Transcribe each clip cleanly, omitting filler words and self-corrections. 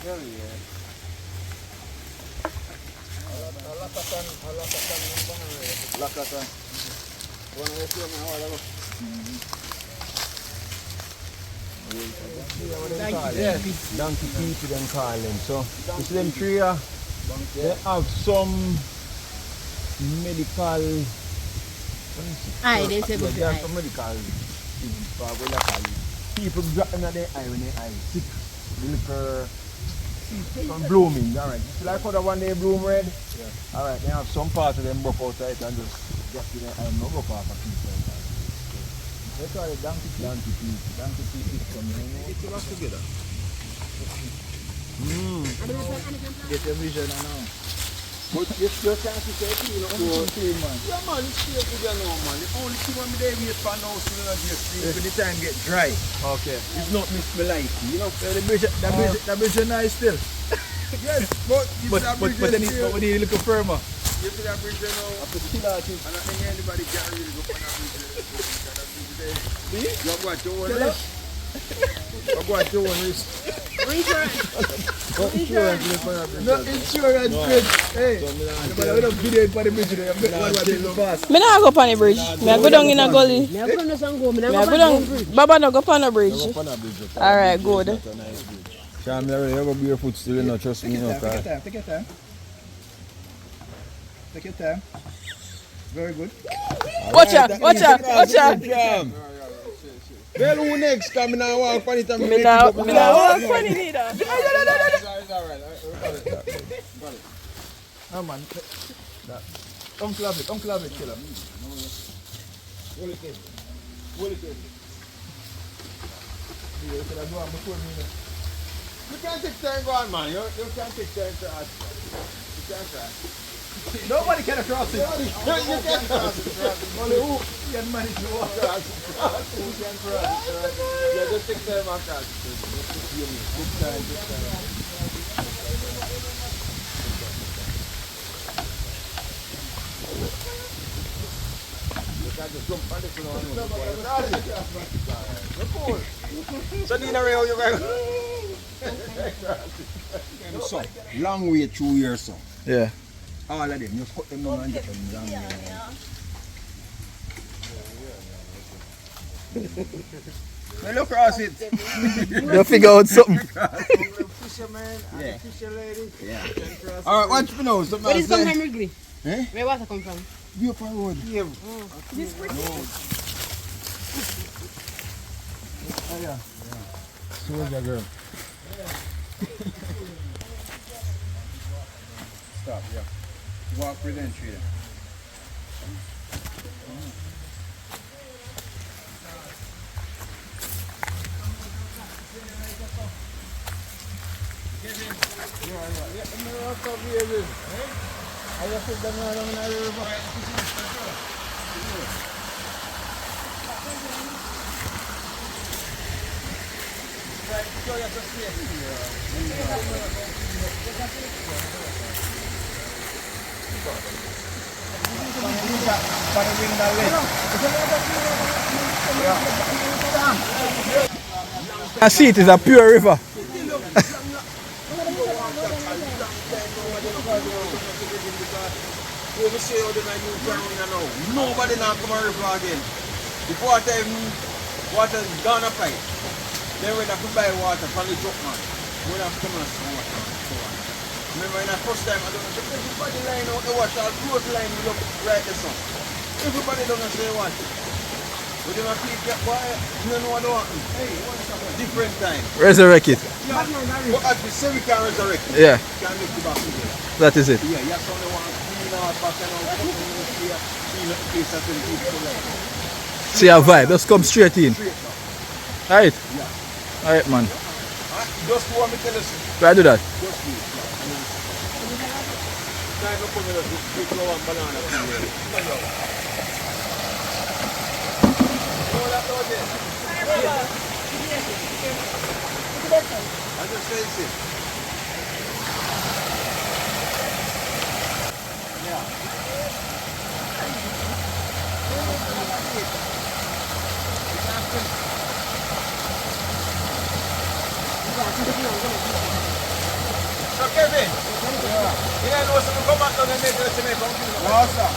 Hell yeah. Lakatan. One of the two now, yes, donkey people them call them. So this them tree they have some medical Aye, they say go they have some medical things for what they call it. People dropping their eye when they eye sick. The liquor some blooming, alright. You see like how the one they bloom red? Yeah. Alright, they have some part of them broke out of it and just drop in their eye and no broke off a piece of it. They call it donkey people. Donkey people come here. Get it back together. Get your vision now. But you can't see it, you know, man. Yeah, man, it's still good now, man. The only thing when they wait for now, so that you see when the time get dry. Okay. It's not miss my life, you know. So the bridge is nice still. Yes, but then it's when you look firmer. You see that bridge now? I put the killer at it. And I think anybody can really go on that bridge. See? You got your own risk. You got your own risk. No insurance bridge. Hey, but I don't video for the bridge today. I'm going to fast. Me not go on the bridge. Me go down in a gully. Me go down some go. Me go down. Baba no go on the bridge. All right, good. Sham, you go barefoot still, you know, trust me. Take your time. Take your time. Very good. Watch out. Well, who next? Come now, walk on it and Me not walk on it either. It's alright. Oh man, Uncle have it, kill him. Hold it in. You can't take time going, man. You can't take time to ask. You can't try. Nobody can cross it. You can't cross it. Only who can manage to walk across. Who can cross it? Yeah, just take time and cross it. Good time. So Nina Ray, how you going? So, long way through your son. Yeah. All of them, you cut them down and get them long way. Look across it. You figure out something. Fisherman and fisher lady. Yeah. Alright, watch me now. Where is come from Wrigley? Eh? Where water come from? View for road. This bridge? Oh yeah. So where's that girl? Stop, yeah. Walk with entry there. I see it is a pure river. We say how them new ground now. Nobody now come on river again. Before time water is gone up pipe. Then we have to buy water from the truck man. We have to come and some water and so on. Remember in the first time I don't know, everybody line out the water, all close line we look right the sun. Everybody don't say what. But them a keep get quiet, you know what they want. Hey, what's up? Different time. Resurrect it. Yeah. But at least say we can resurrect it. Yeah. Can lift it back together. That is it. Yeah, you have to want to clean out back and out, clean up the place until the people like. See a vibe, just come straight in. Straight now. Alright? Yeah. Alright man. Just want me to tell you. Try to do that. Just do it. Try to put me to flour and banana. I just say it. Yeah. Kevin. You know some come back down and make the Jamaican. No, sir.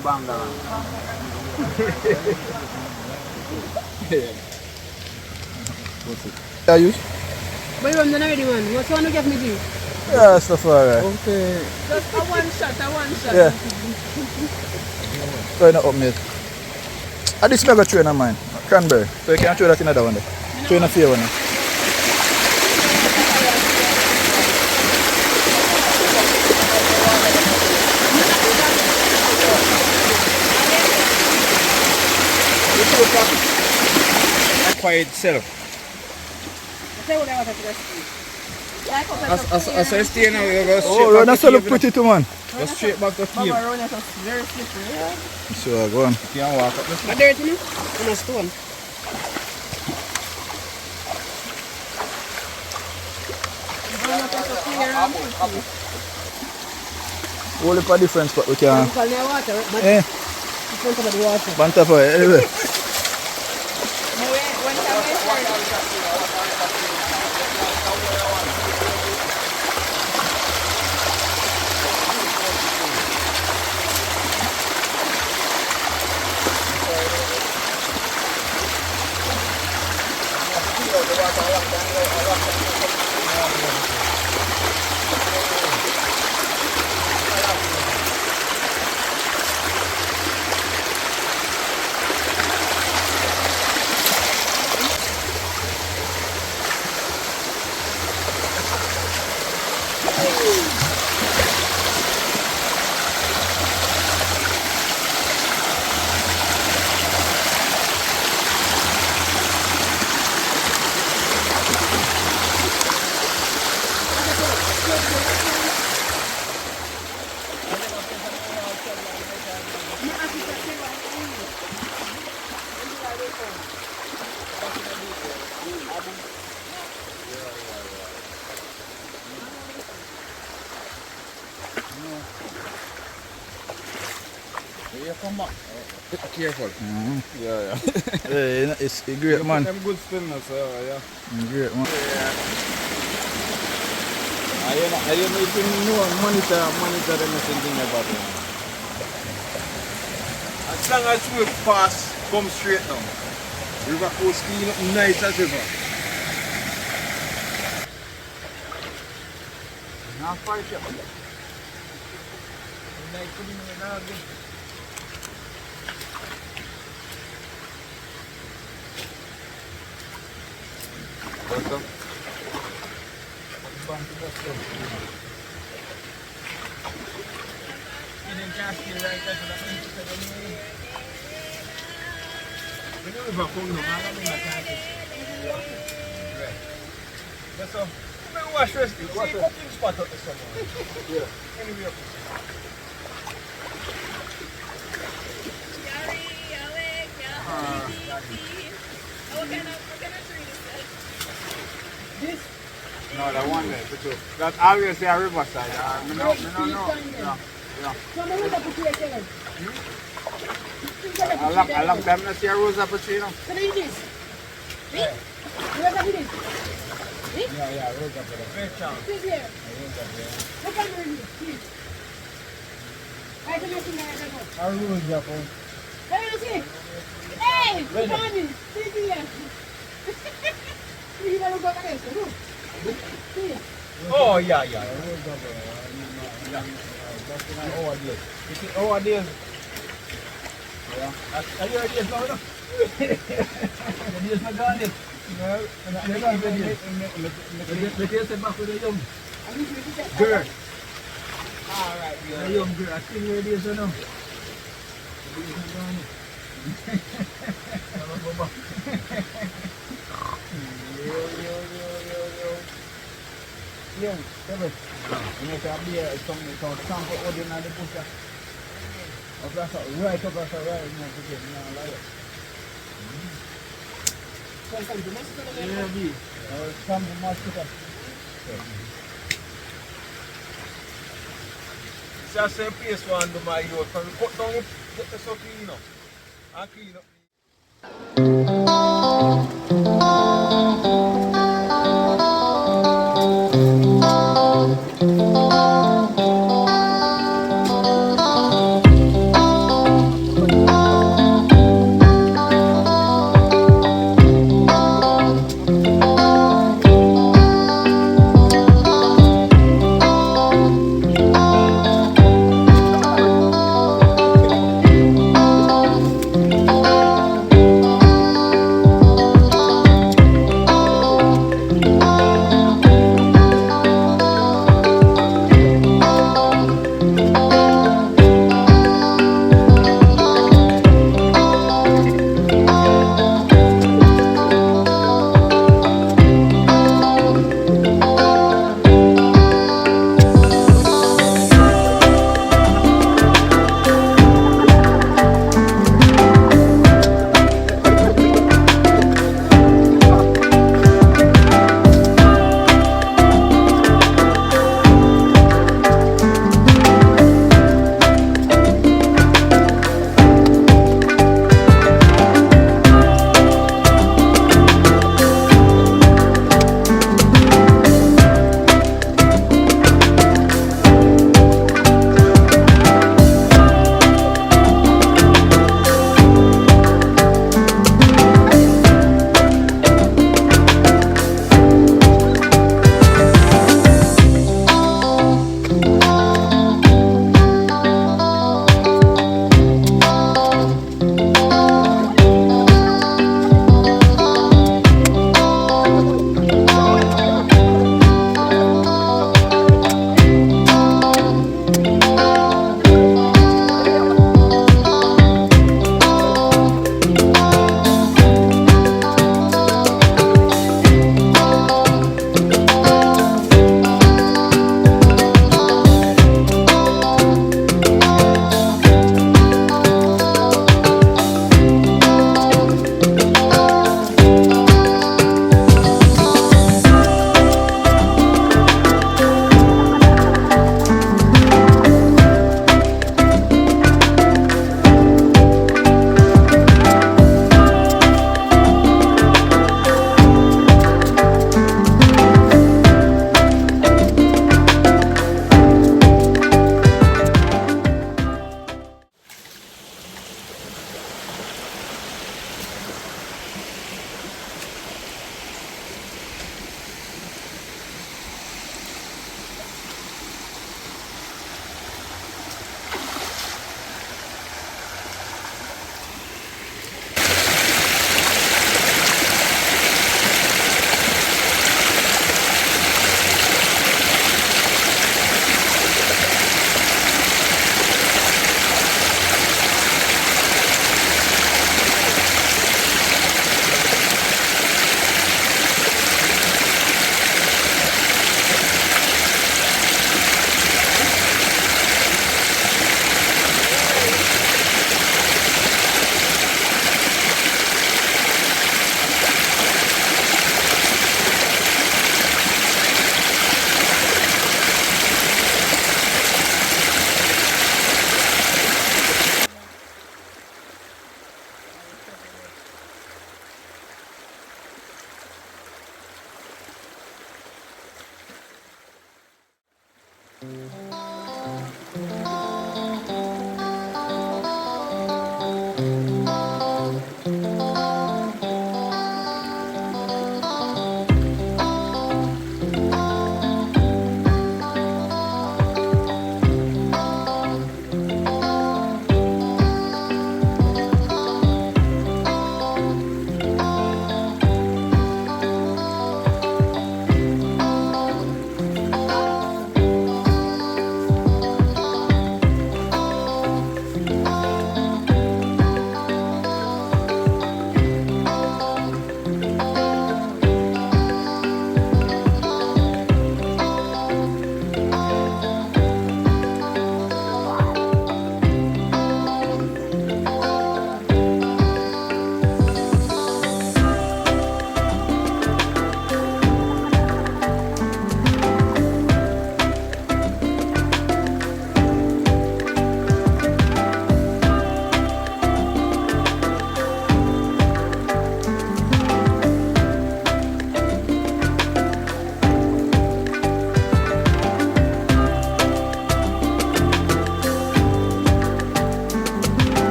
Bangga. Are you? But you're not ready, man. What you want to get me do? Yeah, stuff alright. Okay. Just a one shot. Yeah. Try not up, mate. This mega train of mine. Cranberry. So you can throw that in another one there. Train of fear one. Quiet self. As I stay now, you go straight Oh, back that's to look cave. pretty too, man. Go straight back to cave. Very slippery. Yeah. So go on. You can walk up the A dirty, no? And a stone. Whole heap of different spot we can. You call me water, but Eh, it's not about the water. banta for it. Anyway. You come back. Careful. Yeah. Hey, it's a great man. I'm good spinners, yeah. Great man. I am making no monitor them thing about it. As long as we pass, come straight down. River coast clean up nice as ever. Now fight you. Nice to be now. Welcome. Wash this. Wash this. Spot up this somewhere. Yeah. Anywhere. This? No, the one there, too. That always a riverside. No. Yeah. So I'm going to put you again. A long time not see a rose apple tree, no? Can I eat this? Me? You want to eat this? Me? Yeah, rose apple. Great chance. This here. Look at me, please. I don't know if A rose apple. Hey, you see? Hey, look at me. See here. You want to go back there? See? Oh, yeah. Rose apple. Yeah. That's our days. You see our days? Yeah. Are you ready now? The days are gone. Let you sit back with the young girl. Alright, the young girl. I still where it is now. The days are gone. Yo, Kevin. You make a beer, some sample ordinary bush. Across the right, across the right, you know, to get me on like that. Yeah, B. Some mosquito. It's the same place one do my yard. From the cut down, get the so clean up. And clean up.